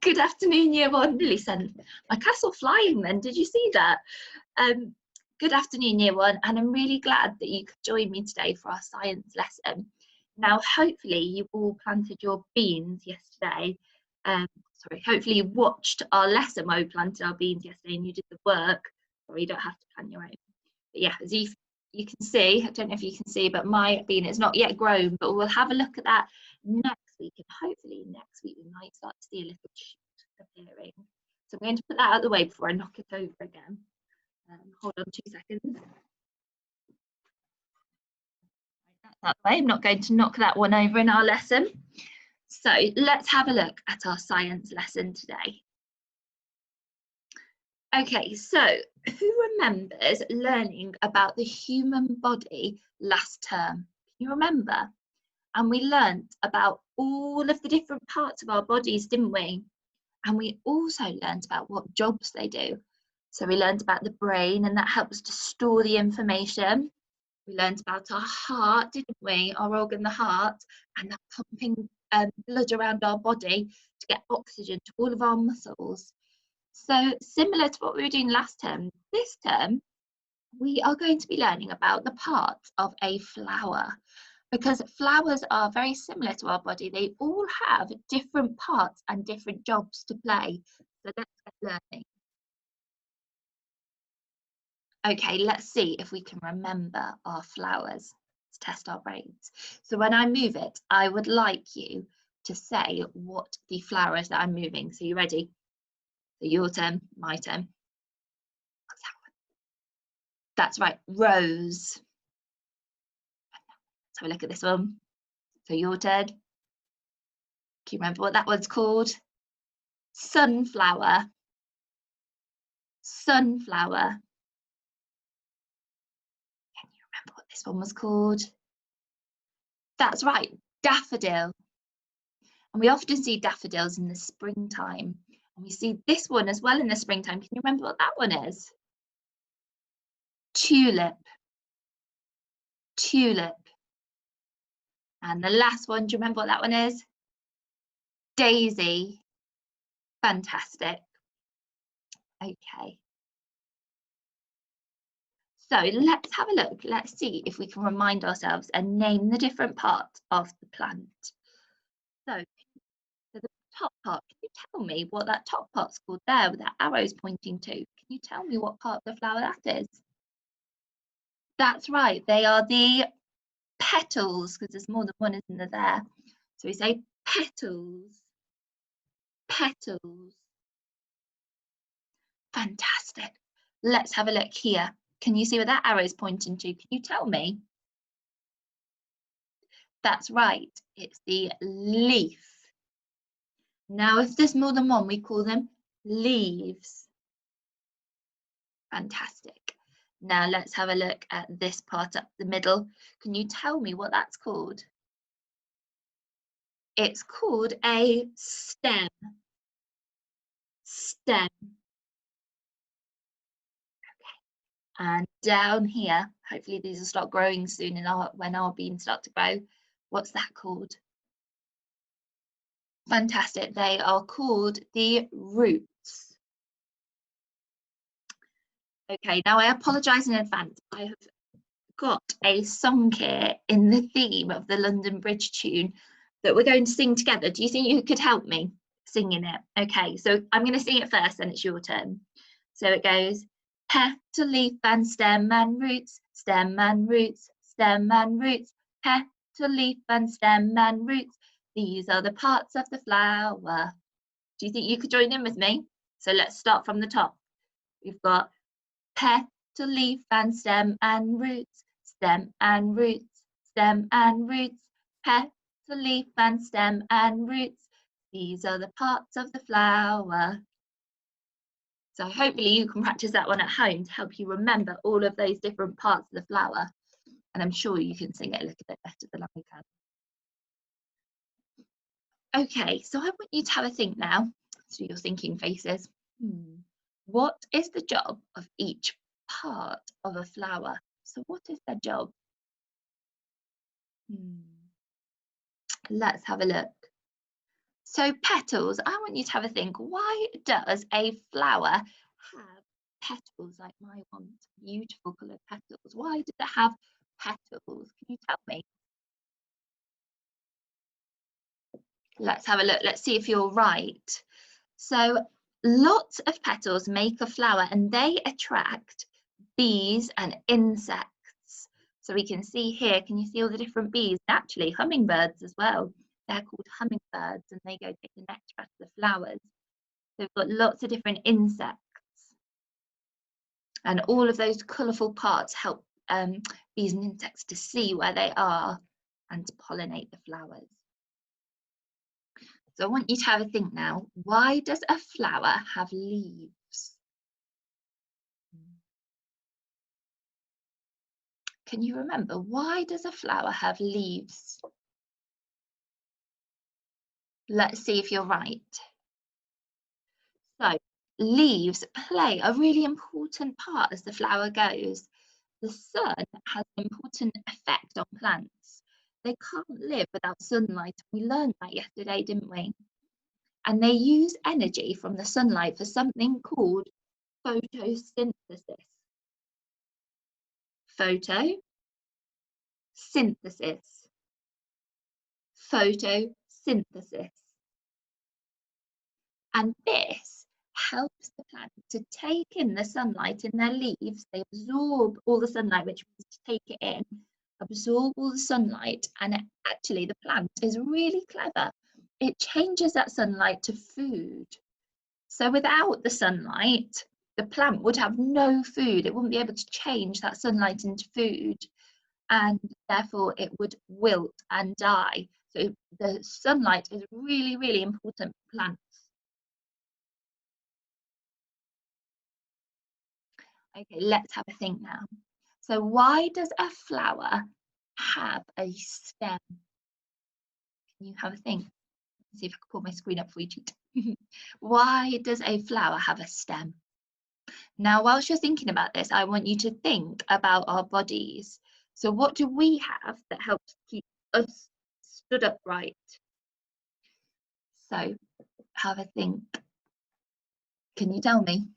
Good afternoon, Year 1. Nearly sent my castle flying then. Did you see that? Good afternoon, Year 1, and I'm really glad that you could join me today for our science lesson. Now, hopefully you all planted your beans yesterday. Hopefully you watched our lesson where we planted our beans yesterday and you did the work. Sorry, you don't have to plant your own. But yeah, as you can see, I don't know if you can see, but my bean is not yet grown, but we'll have a look at that next week, and hopefully next week we might start to see a little shoot appearing. So I'm going to put that out of the way before I knock it over again. Hold on 2 seconds. That's out of the way. I'm not going to knock that one over in our lesson. So let's have a look at our science lesson today. Okay, so who remembers learning about the human body last term? Can you remember? And we learnt about all of the different parts of our bodies, didn't we? And we also learnt about what jobs they do. So we learnt about the brain, and that helps to store the information. We learnt about our heart, didn't we? Our organ, the heart, and that pumping blood around our body to get oxygen to all of our muscles. So similar to what we were doing last term, this term, we are going to be learning about the parts of a flower, because flowers are very similar to our body. They all have different parts and different jobs to play. So let's get learning. Okay, let's see if we can remember our flowers. Let's test our brains. So when I move it, I would like you to say what the flower is that I'm moving. So you ready? So your turn, my turn. What's that one? That's right, rose. Let's have a look at this one. So your turn. Can you remember what that one's called? Sunflower. Sunflower. Can you remember what this one was called? That's right, daffodil. And we often see daffodils in the springtime. And we see this one as well in the springtime. Can you remember what that one is? Tulip. Tulip. And the last one, do you remember what that one is? Daisy. Fantastic. Okay. So let's have a look. Let's see if we can remind ourselves and name the different parts of the plant. So the top part, can you tell me what that top part's called there with that arrows pointing to? Can you tell me what part of the flower that is? That's right, they are the petals, because there's more than one, isn't there? So we say petals, petals. Fantastic. Let's have a look here. Can you see what that arrow is pointing to? Can you tell me? That's right, it's the leaf. Now, if there's more than one, we call them leaves. Fantastic. Now let's have a look at this part up the middle. Can you tell me what that's called? It's called a stem. Stem. Okay. And down here, hopefully these will start growing soon when our beans start to grow. What's that called? Fantastic. They are called the roots. Okay, now I apologise in advance. I have got a song here in the theme of the London Bridge tune that we're going to sing together. Do you think you could help me singing it? Okay, so I'm going to sing it first, and it's your turn. So it goes, petal, leaf and stem and roots, stem and roots, stem and roots, petal, leaf and stem and roots. These are the parts of the flower. Do you think you could join in with me? So let's start from the top. We've got petal, leaf and stem and roots, stem and roots, stem and roots, petal, leaf and stem and roots. These are the parts of the flower. So hopefully you can practice that one at home to help you remember all of those different parts of the flower. And I'm sure you can sing it a little bit better than I can. Okay, so I want you to have a think now. So your thinking faces. What is the job of each part of a flower? So what is their job? Let's have a look. So petals, I want you to have a think. Why does a flower have petals like my one? Beautiful coloured petals. Why does it have petals? Can you tell me? Let's have a look. Let's see if you're right. So lots of petals make a flower and they attract bees and insects. So we can see here, can you see all the different bees? Actually, hummingbirds as well. They're called hummingbirds and they go take the nectar out of the flowers. So we've got lots of different insects. And all of those colourful parts help bees and insects to see where they are and to pollinate the flowers. So I want you to have a think now. Why does a flower have leaves? Can you remember, why does a flower have leaves? Let's see if you're right. So leaves play a really important part as the flower goes. The sun has an important effect on plants. They can't live without sunlight. We learned that yesterday, didn't we? And they use energy from the sunlight for something called photosynthesis. Photosynthesis. Photosynthesis. And this helps the plant to take in the sunlight in their leaves. They absorb all the sunlight, which means to take it in, absorb all the sunlight, and actually the plant is really clever. It changes that sunlight to food. So without the sunlight, the plant would have no food. It wouldn't be able to change that sunlight into food, and therefore it would wilt and die. So the sunlight is really, really important for plants. Okay, let's have a think now. So why does a flower have a stem? Can you have a think? Let's see if I can pull my screen up for you, cheat. Why does a flower have a stem? Now, whilst you're thinking about this, I want you to think about our bodies. So what do we have that helps keep us stood upright? So have a think. Can you tell me?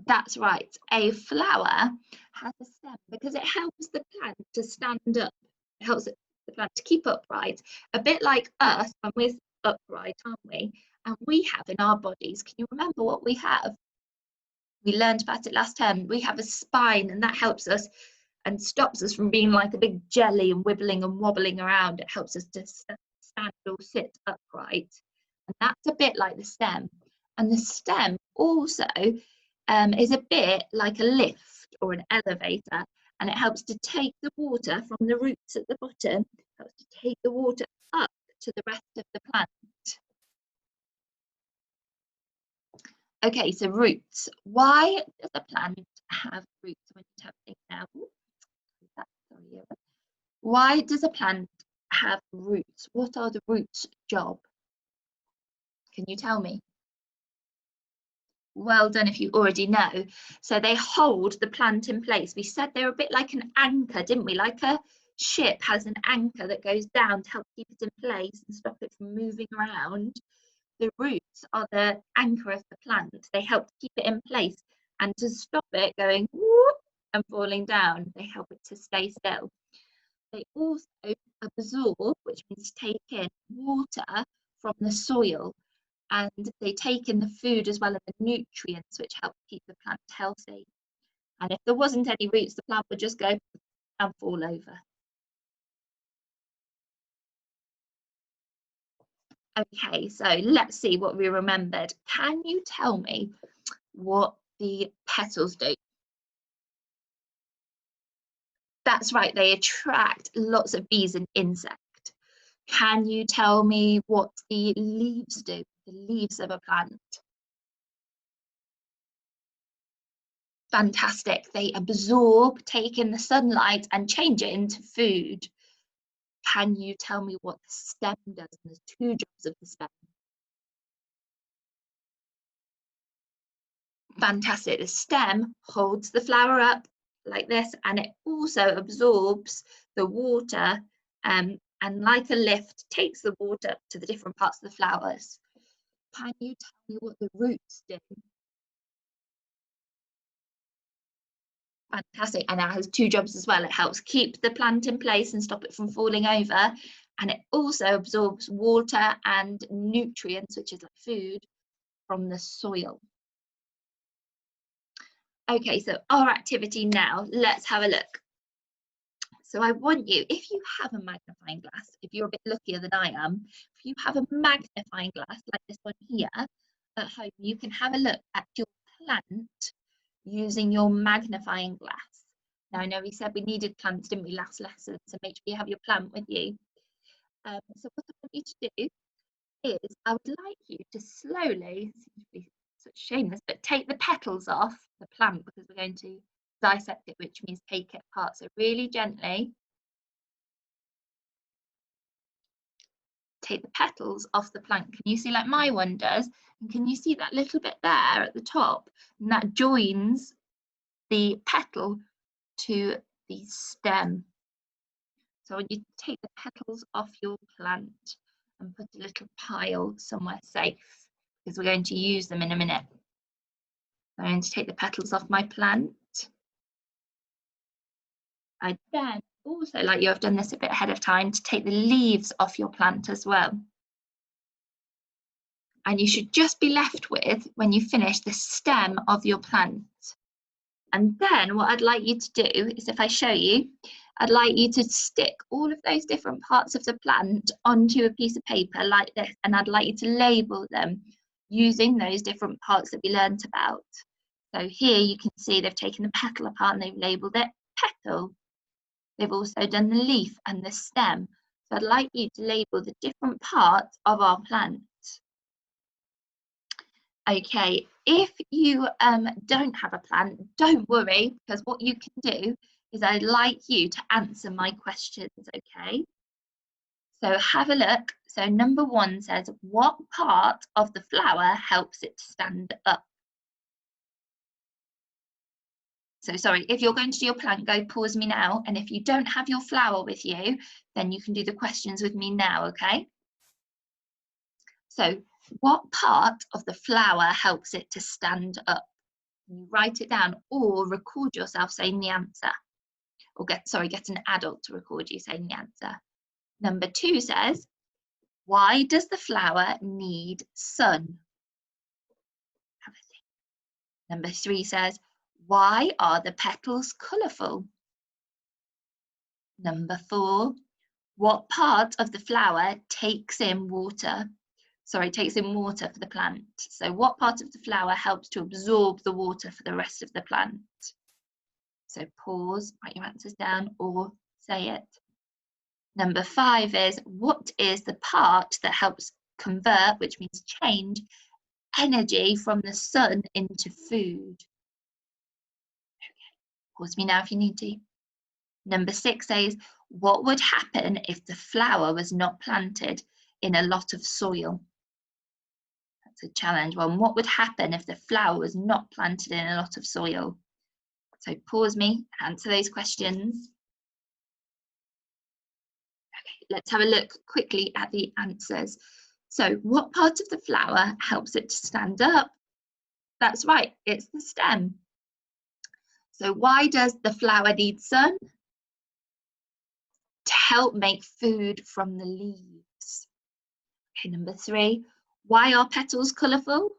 That's right. A flower has a stem because it helps the plant to stand up. It helps the plant to keep upright, a bit like us when we're upright, aren't we? And we have in our bodies, can you remember what we have? We learned about it last term. We have a spine, and that helps us and stops us from being like a big jelly and wibbling and wobbling around. It helps us to stand or sit upright. And that's a bit like the stem. And the stem also is a bit like a lift or an elevator, and it helps to take the water from the roots at the bottom, helps to take the water up to the rest of the plant. Okay, so roots. Why does a plant have roots? When you have a think now. Why does a plant have roots? What are the roots' job? Can you tell me? Well done if you already know. So they hold the plant in place. We said they're a bit like an anchor, didn't we? Like a ship has an anchor that goes down to help keep it in place and stop it from moving around. The roots are the anchor of the plant. They help keep it in place and to stop it going whoop and falling down. They help it to stay still. They also absorb, which means take in water from the soil, and they take in the food as well as the nutrients, which help keep the plant healthy. And if there wasn't any roots, the plant would just go and fall over. Okay, so let's see what we remembered. Can you tell me what the petals do? That's right, they attract lots of bees and insects. Can you tell me what the leaves do? The leaves of a plant. Fantastic. They absorb, take in the sunlight and change it into food. Can you tell me what the stem does? There's two jobs of the stem. Fantastic. The stem holds the flower up like this, and it also absorbs the water and like a lift takes the water to the different parts of the flowers. Can you tell me what the roots do? Fantastic, and it has two jobs as well. It helps keep the plant in place and stop it from falling over, and it also absorbs water and nutrients, which is like food, from the soil. Okay, so our activity now, let's have a look. So I want you, if you have a magnifying glass, if you're a bit luckier than I am, if you have a magnifying glass like this one here at home, you can have a look at your plant using your magnifying glass. Now I know we said we needed plants, didn't we, last lesson, so make sure you have your plant with you. So what I want you to do is I would like you to slowly, seems to be such shameless, but take the petals off the plant because we're going to dissect it, which means take it apart. So really gently take the petals off the plant. Can you see like my one does? And can you see that little bit there at the top? And that joins the petal to the stem. So when you take the petals off your plant and put a little pile somewhere safe, because we're going to use them in a minute. I'm going to take the petals off my plant. I then also, like you have done this a bit ahead of time, to take the leaves off your plant as well. And you should just be left with, when you finish, the stem of your plant. And then what I'd like you to do is, if I show you, I'd like you to stick all of those different parts of the plant onto a piece of paper like this, and I'd like you to label them using those different parts that we learnt about. So here you can see they've taken the petal apart and they've labelled it petal. They've also done the leaf and the stem. So I'd like you to label the different parts of our plant. Okay, if you don't have a plant, don't worry, because what you can do is I'd like you to answer my questions, okay? So have a look. So number 1 says, what part of the flower helps it to stand up? So sorry, if you're going to do your plant, go pause me now. And if you don't have your flower with you, then you can do the questions with me now, okay? So what part of the flower helps it to stand up? You write it down or record yourself saying the answer. Or get an adult to record you saying the answer. Number 2 says, why does the flower need sun? Have a think. Number 3 says, why are the petals colourful? Number 4, what part of the flower takes in water? Takes in water for the plant. So what part of the flower helps to absorb the water for the rest of the plant? So pause, write your answers down or say it. Number 5 is, what is the part that helps convert, which means change, energy from the sun into food? Okay, pause me now if you need to. Number 6 says, what would happen if the flower was not planted in a lot of soil? That's a challenge one. What would happen if the flower was not planted in a lot of soil? So pause me, answer those questions. Okay, let's have a look quickly at the answers. So what part of the flower helps it to stand up? That's right, it's the stem. So why does the flower need sun? To help make food from the leaves. Okay, number 3, why are petals colourful?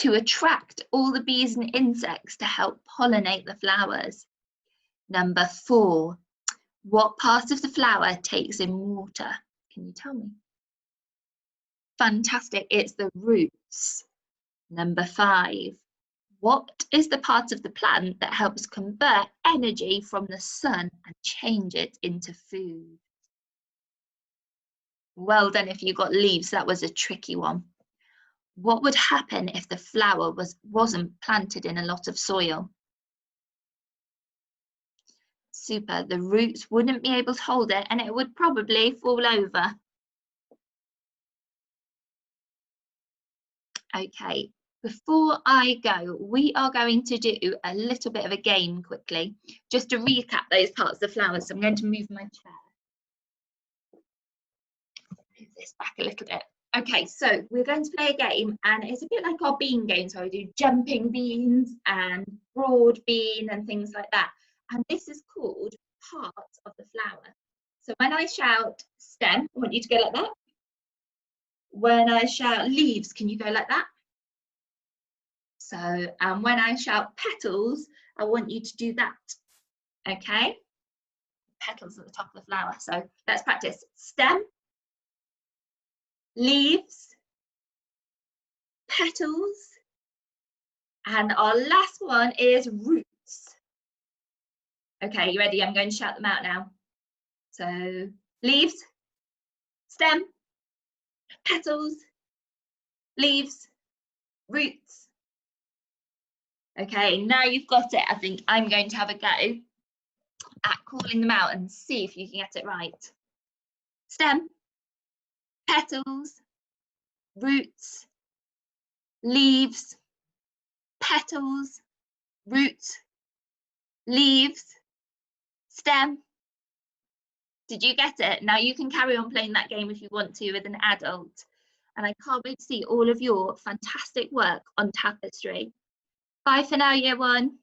To attract all the bees and insects to help pollinate the flowers. Number 4, what part of the flower takes in water? Can you tell me? Fantastic, it's the roots. Number 5, what is the part of the plant that helps convert energy from the sun and change it into food? Well done if you got leaves, that was a tricky one. What would happen if the flower wasn't planted in a lot of soil? Super, the roots wouldn't be able to hold it and it would probably fall over. Okay, before I go, we are going to do a little bit of a game quickly, just to recap those parts of the flowers. So I'm going to move my chair. Move this back a little bit. Okay, so we're going to play a game, and it's a bit like our bean game. So I do jumping beans and broad bean and things like that. And this is called parts of the flower. So when I shout stem, I want you to go like that. When I shout leaves, can you go like that? So when I shout petals, I want you to do that. Okay? Petals at the top of the flower. So let's practice. Stem, leaves, petals, and our last one is roots. Okay, you ready? I'm going to shout them out now. So leaves, stem, petals, leaves, roots. Okay, now you've got it. I think I'm going to have a go at calling them out and see if you can get it right. Stem, petals, roots, leaves, petals, roots, leaves, stem. Did you get it? Now you can carry on playing that game if you want to with an adult. And I can't wait to see all of your fantastic work on tapestry. Bye for now, year one.